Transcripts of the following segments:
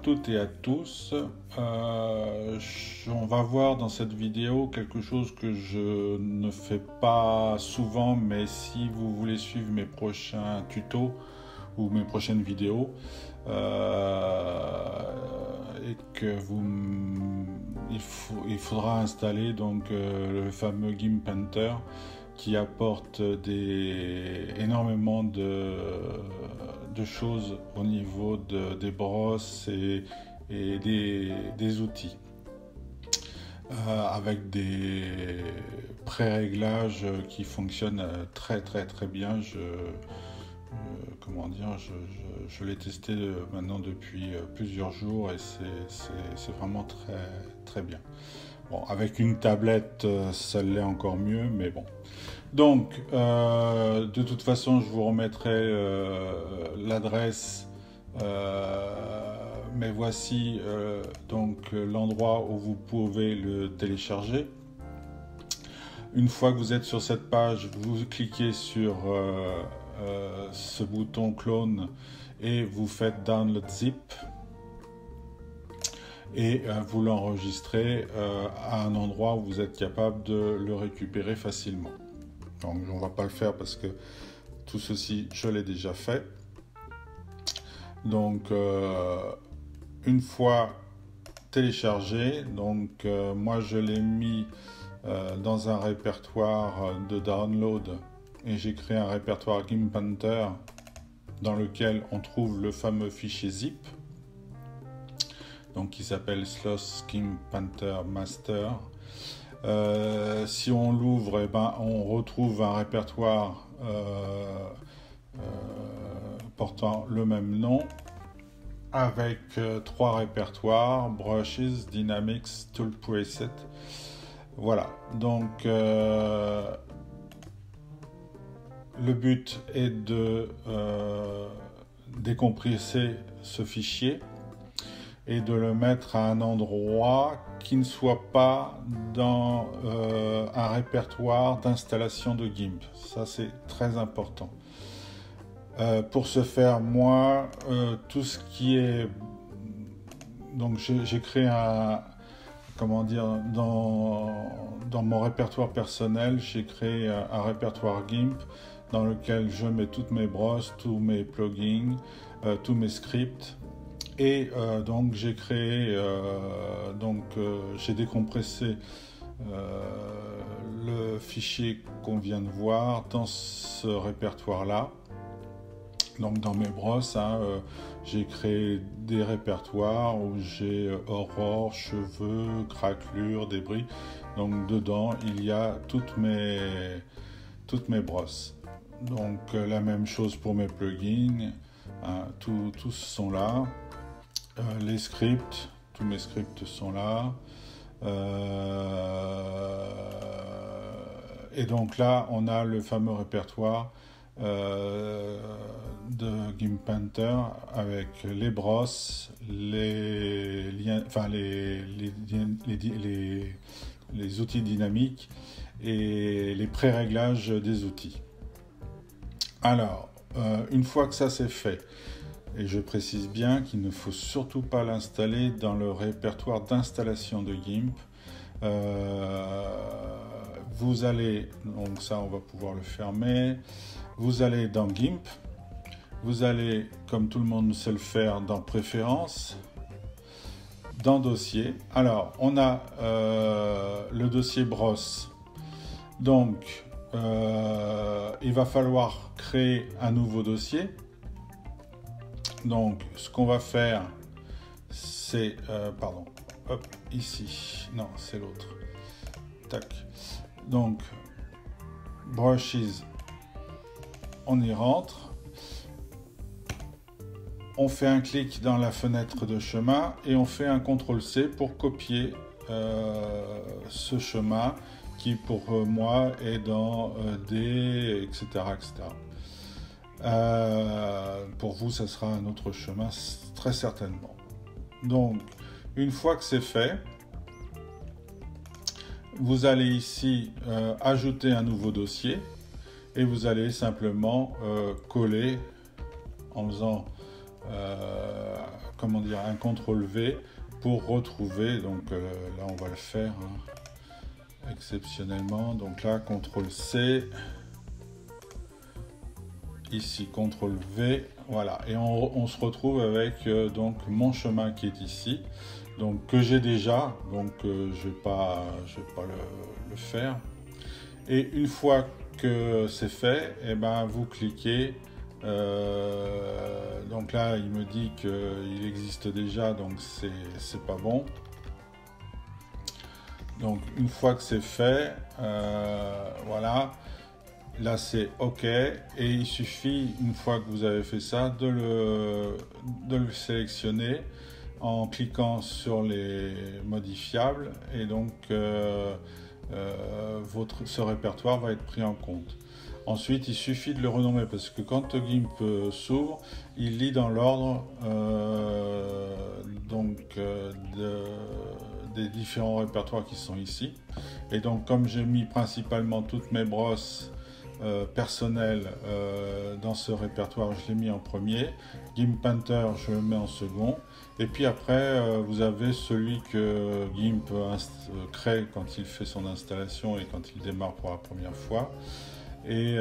toutes et à tous. On va voir dans cette vidéo quelque chose que je ne fais pas souvent, mais si vous voulez suivre mes prochains tutos ou mes prochaines vidéos, et que il faudra installer donc le fameux GIMP Painter qui apporte énormément de choses au niveau des brosses et des outils, avec des pré-réglages qui fonctionnent très bien. Je l'ai testé maintenant depuis plusieurs jours et c'est vraiment très bien. Bon, avec une tablette, ça l'est encore mieux, mais bon. Donc, de toute façon, je vous remettrai l'adresse, mais voici donc l'endroit où vous pouvez le télécharger. Une fois que vous êtes sur cette page, vous cliquez sur ce bouton clone et vous faites download zip. Et vous l'enregistrez à un endroit où vous êtes capable de le récupérer facilement. Donc on ne va pas le faire parce que tout ceci, je l'ai déjà fait. Donc une fois téléchargé, donc moi je l'ai mis dans un répertoire de download et j'ai créé un répertoire GIMP Painter dans lequel on trouve le fameux fichier zip. Donc qui s'appelle Sloss GIMP Painter Master. Si on l'ouvre, eh ben, on retrouve un répertoire portant le même nom avec trois répertoires: Brushes, Dynamics, Tool Preset. Voilà, donc le but est de décompresser ce fichier et de le mettre à un endroit qui ne soit pas dans un répertoire d'installation de GIMP. Ça, c'est très important. Pour ce faire, moi, tout ce qui est... Donc, j'ai créé dans mon répertoire personnel, j'ai créé un répertoire GIMP dans lequel je mets toutes mes brosses, tous mes plugins, tous mes scripts. Et donc j'ai créé, j'ai décompressé le fichier qu'on vient de voir dans ce répertoire-là. Donc dans mes brosses, j'ai créé des répertoires où j'ai aurore, cheveux, craquelures, débris. Donc dedans, il y a toutes mes brosses. Donc la même chose pour mes plugins, tous sont là. Les scripts, tous mes scripts sont là. Et donc là, on a le fameux répertoire de GIMP Painter avec les brosses, les outils dynamiques et les pré-réglages des outils. Alors, une fois que ça c'est fait, et je précise bien qu'il ne faut surtout pas l'installer dans le répertoire d'installation de GIMP. Vous allez, donc ça on va pouvoir le fermer, vous allez dans GIMP, vous allez, comme tout le monde sait le faire, dans Préférences, dans Dossier. Alors, on a le dossier brosse. Donc, il va falloir créer un nouveau dossier. Donc, ce qu'on va faire, c'est... ici. Non, c'est l'autre. Tac. Donc, Brushes, on y rentre. On fait un clic dans la fenêtre de chemin et on fait un CTRL-C pour copier ce chemin qui, pour moi, est dans D, etc. Pour vous, ça sera un autre chemin, très certainement. Donc, une fois que c'est fait, vous allez ici ajouter un nouveau dossier et vous allez simplement coller en faisant comment dire, un CTRL V pour retrouver, donc là on va le faire exceptionnellement, donc là CTRL C, ici CTRL V, voilà, et on se retrouve avec donc mon chemin qui est ici, donc que j'ai déjà, donc je vais pas le faire. Et une fois que c'est fait, et ben vous cliquez. Donc là, il me dit qu'il existe déjà, donc c'est pas bon. Donc une fois que c'est fait, voilà. Là c'est OK, et il suffit, une fois que vous avez fait ça, de le sélectionner en cliquant sur les modifiables, et donc ce répertoire va être pris en compte. Ensuite, il suffit de le renommer, parce que quand GIMP s'ouvre, il lit dans l'ordre des différents répertoires qui sont ici. Et donc, comme j'ai mis principalement toutes mes brosses personnelles dans ce répertoire, je l'ai mis en premier. GIMP Painter, je le mets en second. Et puis après, vous avez celui que GIMP crée quand il fait son installation et quand il démarre pour la première fois. Et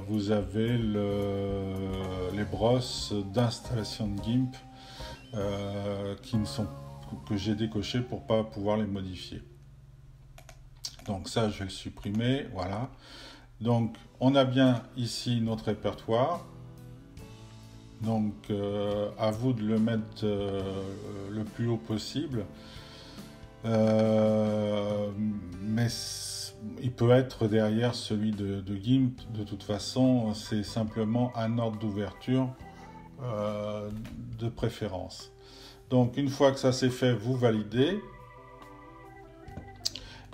vous avez les brosses d'installation de GIMP que j'ai décochées pour ne pas pouvoir les modifier. Donc ça, je vais le supprimer, voilà. Donc on a bien ici notre répertoire. Donc à vous de le mettre le plus haut possible. Mais il peut être derrière celui de GIMP. De toute façon, c'est simplement un ordre d'ouverture de préférence. Donc une fois que ça c'est fait, vous validez.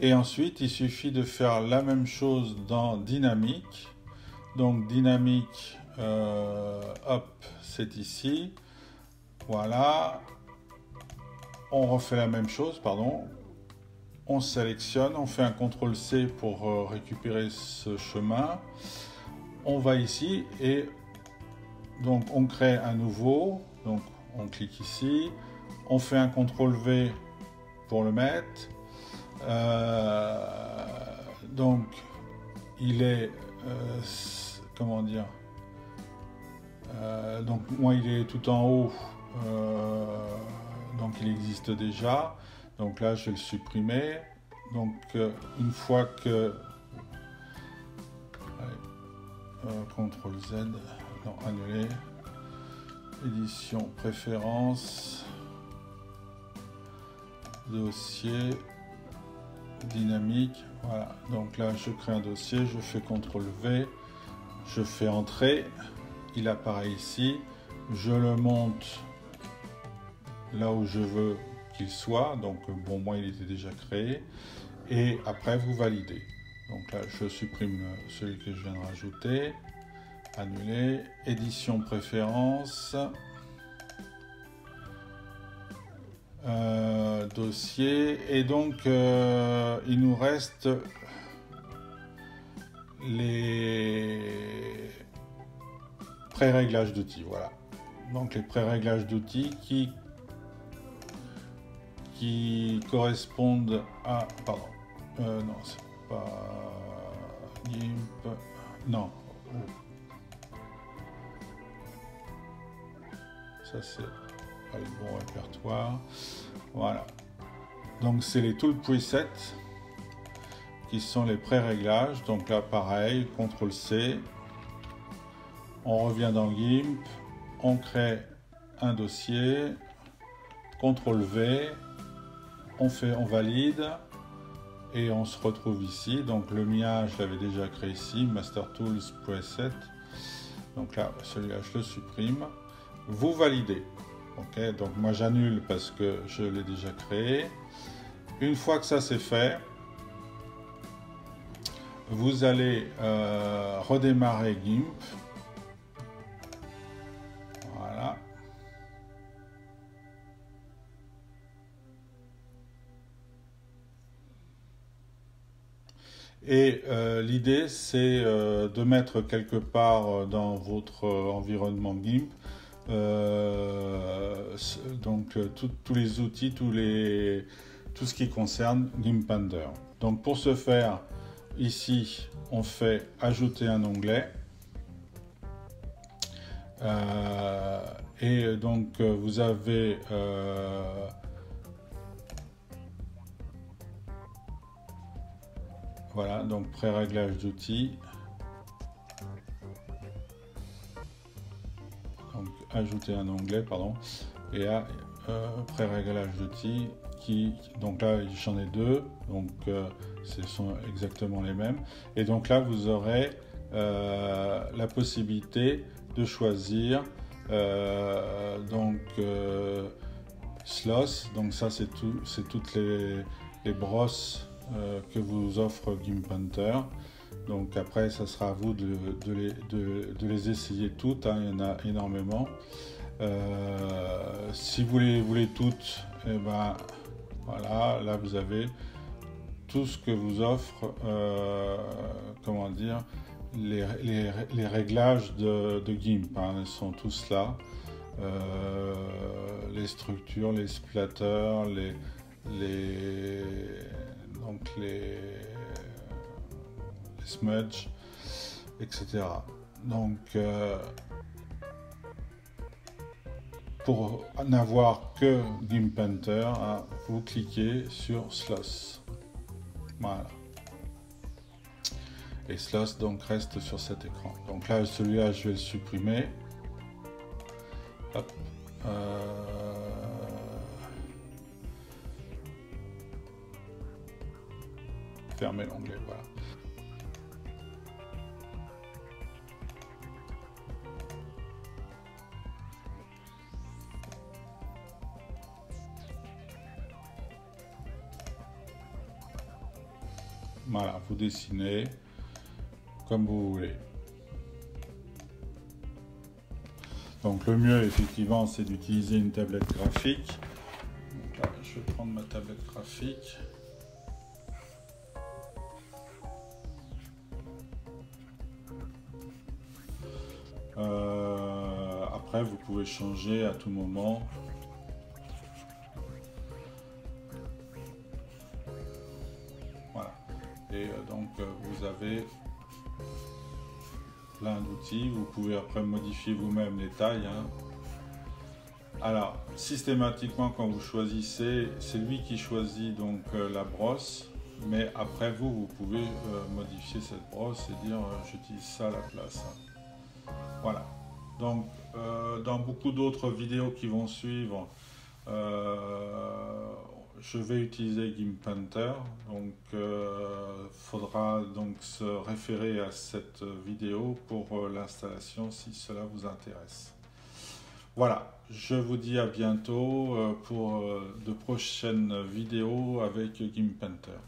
Et ensuite, il suffit de faire la même chose dans Dynamic. Donc Dynamic, hop, c'est ici. Voilà. On refait la même chose, pardon. On sélectionne, on fait un CTRL C pour récupérer ce chemin. On va ici et donc on crée un nouveau. Donc on clique ici. On fait un CTRL V pour le mettre. Donc il est comment dire, donc moi il est tout en haut, donc il existe déjà, donc là je vais le supprimer. Donc une fois que CTRL Z, non, annuler, édition, préférences, dossier, dynamique, voilà. Donc là je crée un dossier, je fais CTRL V, je fais entrer, il apparaît ici, je le monte là où je veux qu'il soit, donc bon, moi il était déjà créé, et après vous validez. Donc là je supprime celui que je viens de rajouter, annuler, édition, préférences, dossier, et donc il nous reste les pré-réglages d'outils, voilà. Donc les pré-réglages d'outils qui correspondent à, pardon, non c'est pas GIMP, non, ça c'est pas le bon répertoire, voilà. Donc c'est les Tool Presets qui sont les pré-réglages. Donc là pareil, CTRL C, on revient dans GIMP, on crée un dossier, CTRL V, on valide et on se retrouve ici. Donc le mien je l'avais déjà créé ici, Master Tools Preset. Donc là celui-là je le supprime, vous validez. Ok, donc moi j'annule parce que je l'ai déjà créé. Une fois que ça c'est fait, vous allez redémarrer GIMP. Voilà. Et l'idée c'est de mettre quelque part dans votre environnement GIMP donc tous les outils, tout ce qui concerne GIMPander. Donc pour ce faire, ici on fait ajouter un onglet et donc vous avez voilà, donc pré-réglage d'outils. Donc ajouter un onglet, pardon, et à pré-réglage d'outils donc là j'en ai deux, donc ce sont exactement les mêmes, et donc là vous aurez la possibilité de choisir Sloss, donc ça c'est toutes les brosses que vous offre GIMPander. Donc après ça sera à vous de les essayer toutes, hein, il y en a énormément. Si vous les voulez toutes, et ben voilà, là vous avez tout ce que vous offre, comment dire, les réglages de GIMP, hein, ils sont tous là. Les structures, les splatters, les smudge, etc. Donc pour n'avoir que GIMPander, hein, vous cliquez sur Sloss. Voilà. Et Sloss donc reste sur cet écran. Donc là, celui-là, je vais le supprimer. Hop. Fermer l'onglet, voilà. Voilà, vous dessinez comme vous voulez. Donc le mieux, effectivement, c'est d'utiliser une tablette graphique. Donc là, je vais prendre ma tablette graphique. Après, vous pouvez changer à tout moment. Voilà. Et donc, vous avez plein d'outils. Vous pouvez après modifier vous-même les tailles, hein. Alors, systématiquement, quand vous choisissez, c'est lui qui choisit donc la brosse. Mais après, vous pouvez modifier cette brosse et dire j'utilise ça à la place. Voilà. Donc, dans beaucoup d'autres vidéos qui vont suivre, je vais utiliser GIMPander. Donc, faudra donc se référer à cette vidéo pour l'installation si cela vous intéresse. Voilà, je vous dis à bientôt pour de prochaines vidéos avec GIMPander.